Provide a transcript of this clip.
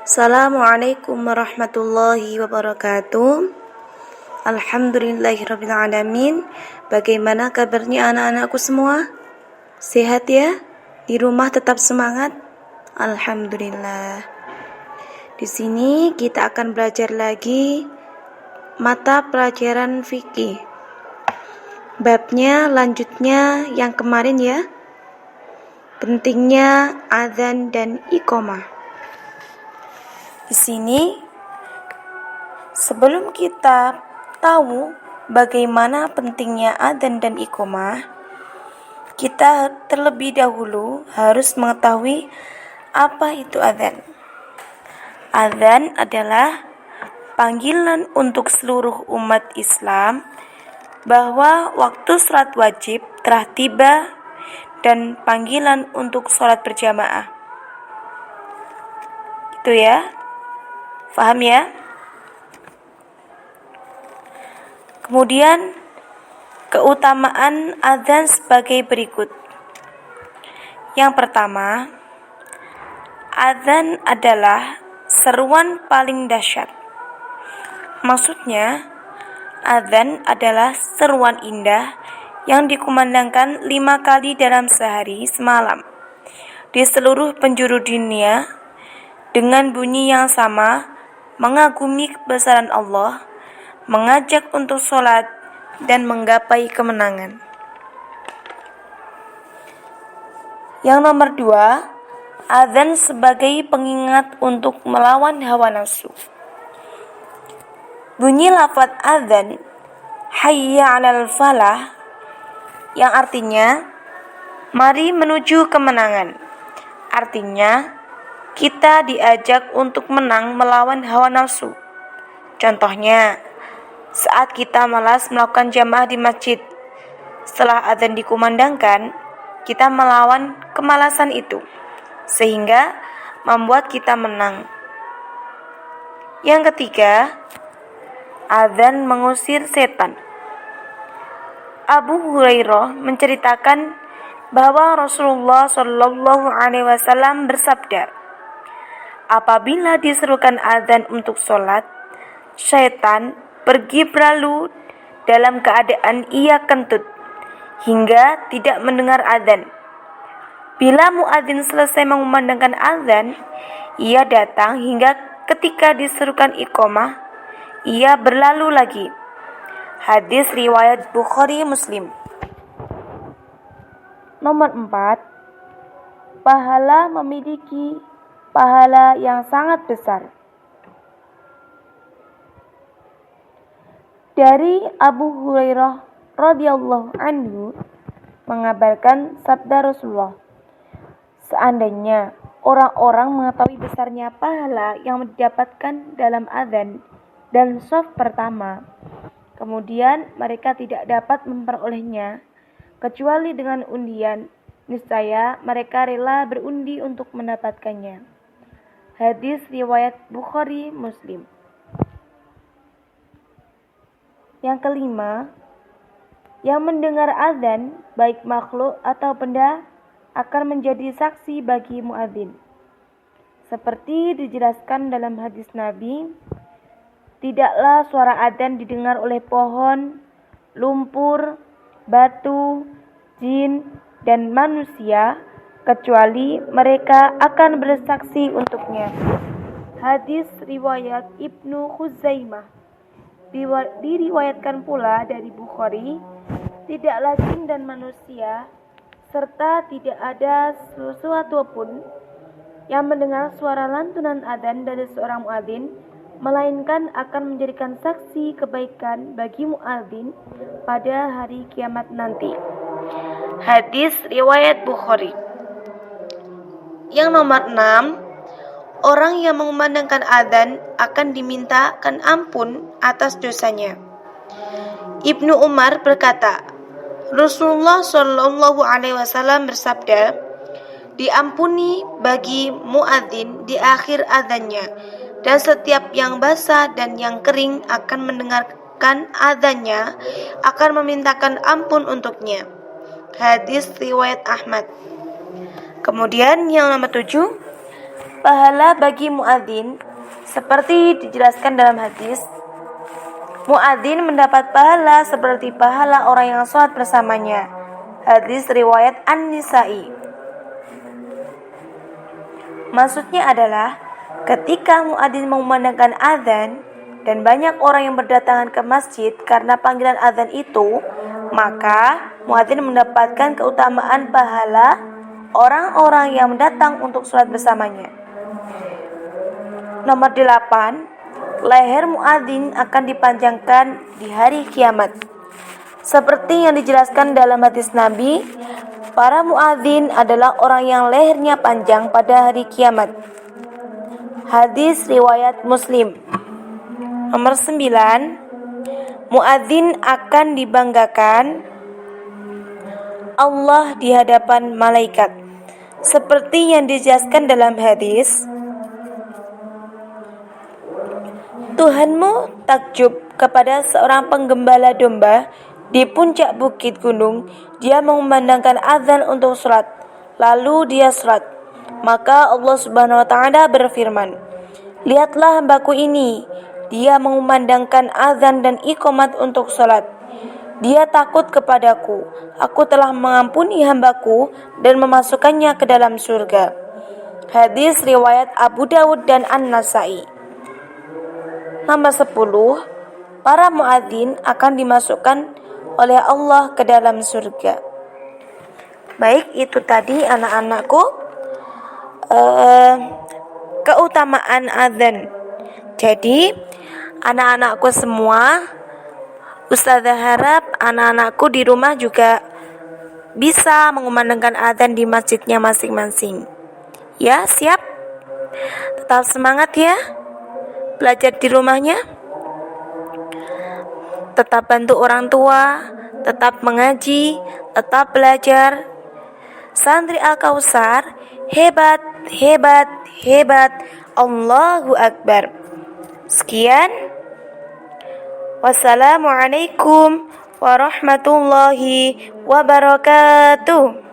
Assalamualaikum warahmatullahi wabarakatuh. Alhamdulillahirrabbilalamin. Bagaimana kabarnya anak-anakku semua? Sehat ya? Di rumah tetap semangat? Alhamdulillah. Di sini kita akan belajar lagi mata pelajaran fikih. Babnya lanjutnya yang kemarin ya. Pentingnya adzan dan iqamah. Di sini, sebelum kita tahu bagaimana pentingnya adzan dan iqamah, kita terlebih dahulu harus mengetahui apa itu adzan. Adzan adalah panggilan untuk seluruh umat Islam bahwa waktu sholat wajib telah tiba dan panggilan untuk sholat berjamaah. Itu ya. Paham ya? Kemudian keutamaan adzan sebagai berikut. Yang pertama, adzan adalah seruan paling dahsyat. Maksudnya, adzan adalah seruan indah yang dikumandangkan 5 kali dalam sehari semalam di seluruh penjuru dunia dengan bunyi yang sama, mengagumi kebesaran Allah, mengajak untuk sholat, dan menggapai kemenangan. Yang nomor 2, adzan sebagai pengingat untuk melawan hawa nafsu. Bunyi lafaz adzan, hayya 'alal falah, yang artinya, mari menuju kemenangan. Artinya, kita diajak untuk menang melawan hawa nafsu. Contohnya, saat kita malas melakukan jamaah di masjid, setelah adzan dikumandangkan, kita melawan kemalasan itu, sehingga membuat kita menang. Yang ketiga, adzan mengusir setan. Abu Hurairah menceritakan bahwa Rasulullah SAW bersabda, apabila diserukan adzan untuk sholat, syaitan pergi berlalu dalam keadaan ia kentut hingga tidak mendengar adzan. Bila muadzin selesai mengumandangkan adzan, ia datang hingga ketika diserukan iqamah, ia berlalu lagi. Hadis riwayat Bukhari Muslim. Nomor 4, pahala memiliki pahala yang sangat besar. Dari Abu Hurairah radhiyallahu anhu mengabarkan sabda Rasulullah, seandainya orang-orang mengetahui besarnya pahala yang didapatkan dalam adzan dan shaf pertama, kemudian mereka tidak dapat memperolehnya kecuali dengan undian, niscaya mereka rela berundi untuk mendapatkannya. Hadis riwayat Bukhari Muslim. Yang kelima, yang mendengar adzan, baik makhluk atau benda, akan menjadi saksi bagi muadzin. Seperti dijelaskan dalam hadis Nabi, tidaklah suara adzan didengar oleh pohon, lumpur, batu, jin, dan manusia, kecuali mereka akan bersaksi untuknya. Hadis riwayat Ibnu Khuzaimah. Diriwayatkan pula dari Bukhari, tidaklah jin dan manusia serta tidak ada sesuatu pun yang mendengar suara lantunan adzan dari seorang muadzin, melainkan akan menjadikan saksi kebaikan bagi muadzin pada hari kiamat nanti. Hadis riwayat Bukhari. Yang nomor 6, orang yang mengumandangkan adzan akan dimintakan ampun atas dosanya. Ibnu Umar berkata, Rasulullah SAW bersabda, diampuni bagi muadzin di akhir adzannya, dan setiap yang basah dan yang kering akan mendengarkan adzannya akan memintakan ampun untuknya. Hadis riwayat Ahmad. Kemudian yang nomor 7, pahala bagi muadzin seperti dijelaskan dalam hadis. Muadzin mendapat pahala seperti pahala orang yang sholat bersamanya. Hadis riwayat An-Nisa'i. Maksudnya adalah ketika muadzin mengumandangkan azan dan banyak orang yang berdatangan ke masjid karena panggilan azan itu, maka muadzin mendapatkan keutamaan pahala orang-orang yang datang untuk sholat bersamanya. Nomor 8, leher muadzin akan dipanjangkan di hari kiamat. Seperti yang dijelaskan dalam hadis Nabi, para muadzin adalah orang yang lehernya panjang pada hari kiamat. Hadis riwayat Muslim. Nomor 9, muadzin akan dibanggakan Allah di hadapan malaikat. Seperti yang dijelaskan dalam hadis, Tuhanmu takjub kepada seorang penggembala domba di puncak bukit gunung. Dia mengumandangkan azan untuk sholat, lalu dia sholat. Maka Allah Subhanahu wa Ta'ala berfirman, lihatlah hambaku ini, dia mengumandangkan azan dan iqamat untuk sholat. Dia takut kepadaku. Aku telah mengampuni hambaku dan memasukkannya ke dalam surga. Hadis riwayat Abu Dawud dan An-Nasa'i. Nomor 10, para muadzin akan dimasukkan oleh Allah ke dalam surga. Baik, itu tadi anak-anakku keutamaan azan. Jadi anak-anakku semua, Ustazah harap anak-anakku di rumah juga bisa mengumandangkan azan di masjidnya masing-masing. Ya, siap? Tetap semangat ya belajar di rumahnya. Tetap bantu orang tua, tetap mengaji, tetap belajar. Santri Al-Kausar, hebat, hebat, hebat. Allahu Akbar. Sekian. Wassalamualaikum warahmatullahi wabarakatuh.